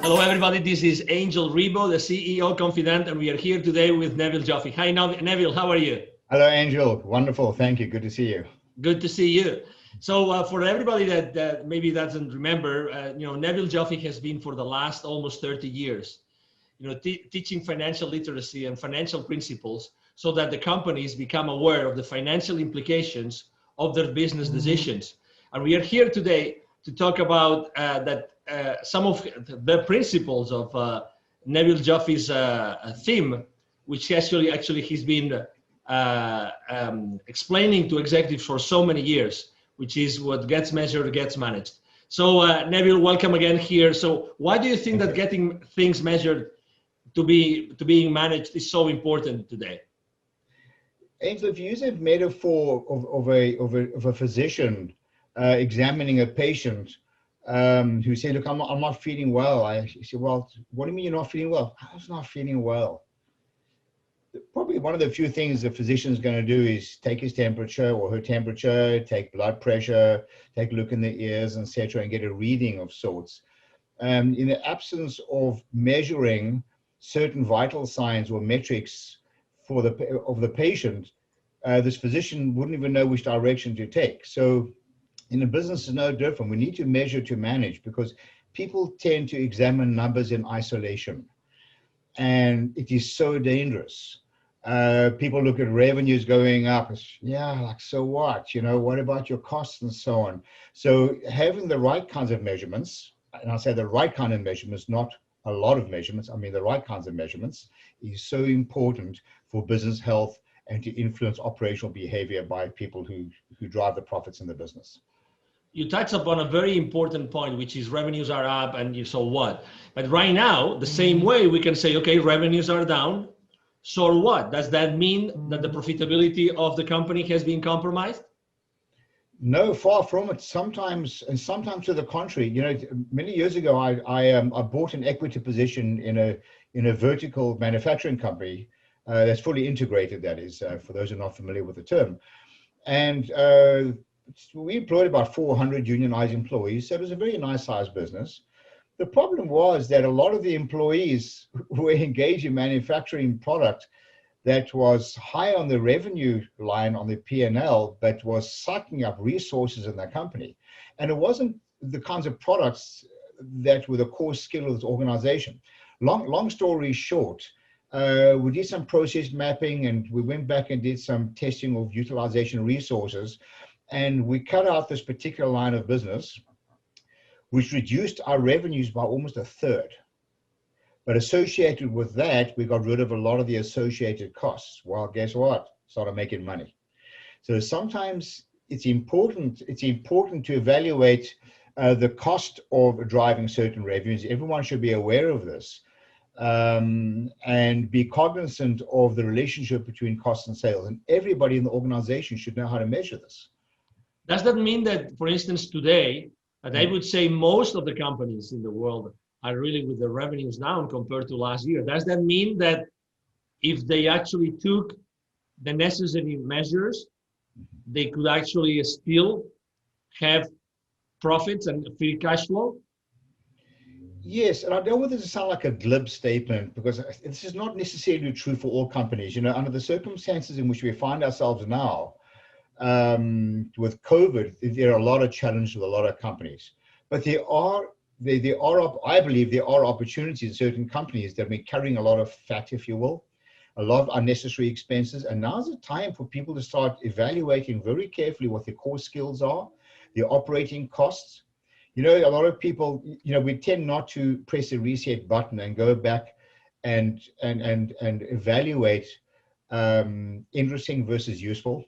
Hello, everybody. This is Angel Rebo, the CEO Confident, and we are here today with Neville Joffe. Hi, Neville. How are you? Hello, Angel. Wonderful. Thank you. Good to see you. Good to see you. So for everybody that maybe doesn't remember, Neville Joffe has been for the last almost 30 years, teaching financial literacy and financial principles so that the companies become aware of the financial implications of their business decisions. And we are here today to talk about some of the principles of Neville Joffe's theme, which actually he's been explaining to executives for so many years, which is what gets measured gets managed. So Neville, welcome again here. So why do you think that getting things measured to being managed is so important today? Angel, if you use a metaphor of a physician examining a patient who say, look, I'm not feeling well. I say, well, what do you mean you're not feeling well? I was not feeling well. Probably one of the few things the physician is going to do is take his temperature or her temperature, take blood pressure, take a look in the ears, etc., and get a reading of sorts. In the absence of measuring certain vital signs or metrics of the patient, this physician wouldn't even know which direction to take. So in a business, it's no different. We need to measure to manage, because people tend to examine numbers in isolation, and it is so dangerous. People look at revenues going up. Yeah, like, so what? What about your costs and so on? So having the right kinds of measurements, and I say the right kind of measurements, not a lot of measurements, I mean the right kinds of measurements, is so important for business health and to influence operational behavior by people who drive the profits in the business. You touched upon a very important point, which is revenues are up and so what? But right now, the same way we can say, okay, revenues are down. So what? Does that mean that the profitability of the company has been compromised? No, far from it. Sometimes to the contrary. Many years ago, I bought an equity position in a vertical manufacturing company that's fully integrated. That is, for those who are not familiar with the term, and we employed about 400 unionized employees. So it was a very nice sized business. The problem was that a lot of the employees were engaged in manufacturing product that was high on the revenue line on the P&L, but was sucking up resources in the company. And it wasn't the kinds of products that were the core skill of this organization. Long story short, we did some process mapping, and we went back and did some testing of utilization resources, and we cut out this particular line of business, which reduced our revenues by almost a third. But associated with that, we got rid of a lot of the associated costs. Well, guess what? Started making money. So sometimes it's important to evaluate the cost of driving certain revenues. Everyone should be aware of this, and be cognizant of the relationship between cost and sales. And everybody in the organization should know how to measure this. Does that mean that, for instance, today, I would say most of the companies in the world are really with the revenues down compared to last year? Does that mean that if they actually took the necessary measures, they could actually still have profits and free cash flow? Yes, and I don't want this to sound like a glib statement, because this is not necessarily true for all companies. Under the circumstances in which we find ourselves now, with COVID, there are a lot of challenges with a lot of companies, but I believe there are opportunities in certain companies that have been carrying a lot of fat, if you will, a lot of unnecessary expenses. And now's the time for people to start evaluating very carefully what their core skills are, their operating costs. A lot of people, we tend not to press the reset button and go back and evaluate interesting versus useful.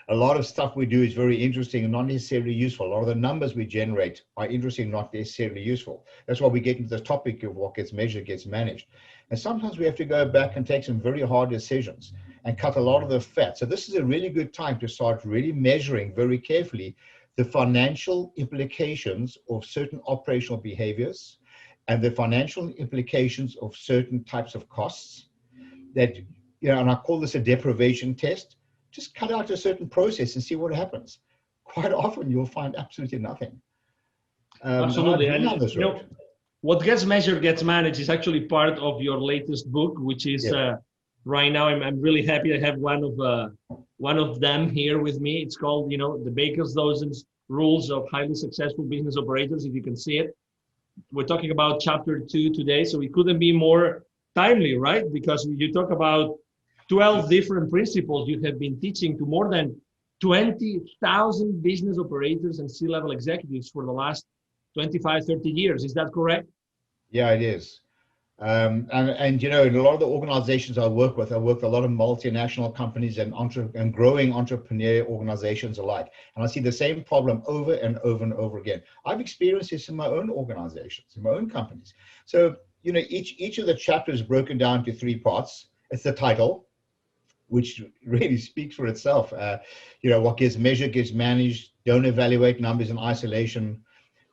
A lot of stuff we do is very interesting and not necessarily useful. A lot of the numbers we generate are interesting, not necessarily useful. That's why we get into the topic of what gets measured gets managed. And sometimes we have to go back and take some very hard decisions and cut a lot of the fat. So this is a really good time to start really measuring very carefully the financial implications of certain operational behaviors and the financial implications of certain types of costs that, and I call this a deprivation test. Just cut out a certain process and see what happens. Quite often you'll find absolutely nothing. Absolutely. And what gets measured gets managed is actually part of your latest book, which is right now. I'm really happy I have one of them here with me. It's called, the Baker's Dozen's Rules of Highly Successful Business Operators. If you can see it, we're talking about chapter 2 today, so it couldn't be more timely, right? Because you talk about 12 different principles you have been teaching to more than 20,000 business operators and C-level executives for the last 25, 30 years. Is that correct? Yeah, it is. And in a lot of the organizations I work with a lot of multinational companies and growing entrepreneur organizations alike. And I see the same problem over and over and over again. I've experienced this in my own organizations, in my own companies. So, each of the chapters is broken down to 3 parts. It's the title, which really speaks for itself. What gets measured gets managed. Don't evaluate numbers in isolation.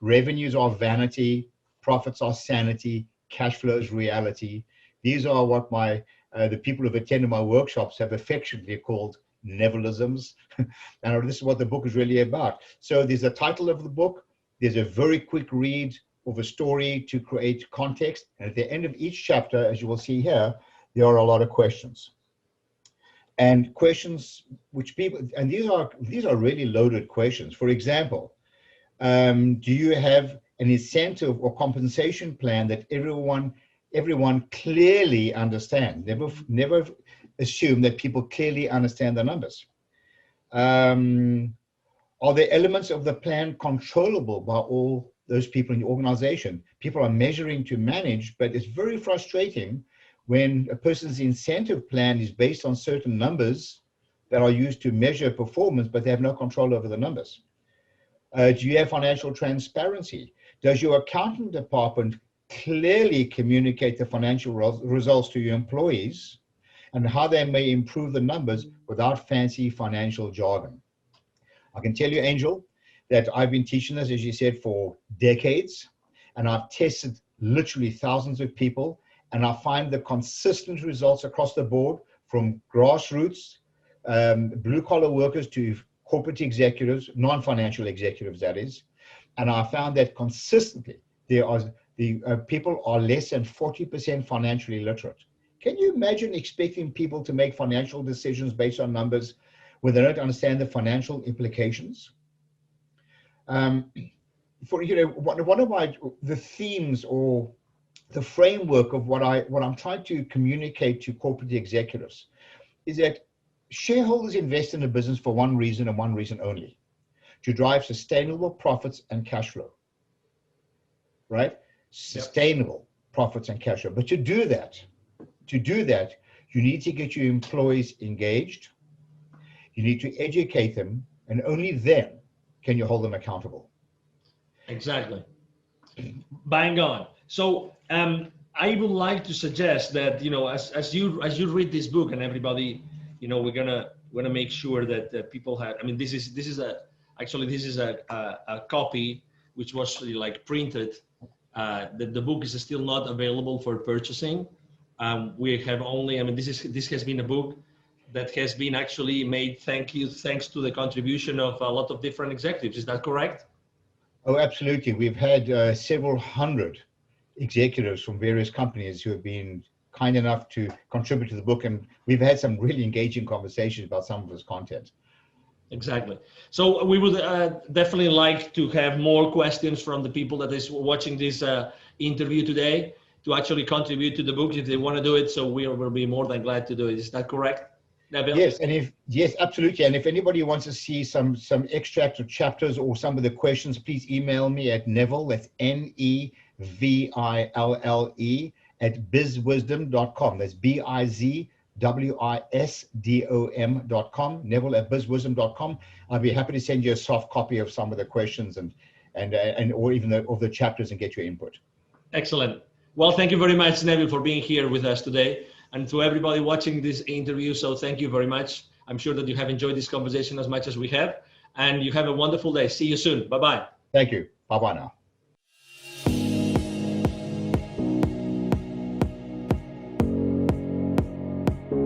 Revenues are vanity. Profits are sanity. Cash flow is reality. These are what the people who've attended my workshops have affectionately called Nevilisms. And this is what the book is really about. So there's a title of the book. There's a very quick read of a story to create context. And at the end of each chapter, as you will see here, there are a lot of questions. And questions which these are really loaded questions. For example, do you have an incentive or compensation plan that everyone clearly understands? Never assume that people clearly understand the numbers. Are there elements of the plan controllable by all those people in the organization? People are measuring to manage, but it's very frustrating when a person's incentive plan is based on certain numbers that are used to measure performance, but they have no control over the numbers. Do you have financial transparency? Does your accounting department clearly communicate the financial results to your employees and how they may improve the numbers without fancy financial jargon? I can tell you, Angel, that I've been teaching this, as you said, for decades, and I've tested literally thousands of people, and I find the consistent results across the board, from grassroots, blue-collar workers to corporate executives, non-financial executives, that is. And I found that consistently people are less than 40% financially literate. Can you imagine expecting people to make financial decisions based on numbers when they don't understand the financial implications? One of the themes or the framework of what I'm trying to communicate to corporate executives is that shareholders invest in a business for one reason and one reason only: to drive sustainable profits and cash flow, right? Sustainable profits and cash flow. But to do that, you need to get your employees engaged. You need to educate them, and only then can you hold them accountable. Exactly. Bang on. So I would like to suggest that, as you read this book, and everybody, we're gonna make sure that people have. I mean, this is a copy which was like printed. The book is still not available for purchasing. We have only. I mean, this has been a book that has been actually made thanks to the contribution of a lot of different executives. Is that correct? Oh, absolutely. We've had several hundred executives from various companies who have been kind enough to contribute to the book, and we've had some really engaging conversations about some of this content. Exactly. So we would definitely like to have more questions from the people that is watching this interview today to actually contribute to the book if they want to do it. So we will be more than glad to do it. Is that correct, Neville? Yes, absolutely. And if anybody wants to see some extract of chapters or some of the questions, please email me at Neville, that's Neville at bizwisdom.com. That's bizwisdom.com, Neville at bizwisdom.com. I'll be happy to send you a soft copy of some of the questions and or even of the chapters and get your input. Excellent. Well, thank you very much, Neville, for being here with us today, and to everybody watching this interview. So thank you very much. I'm sure that you have enjoyed this conversation as much as we have, and you have a wonderful day. See you soon. Bye-bye. Thank you. Bye-bye now.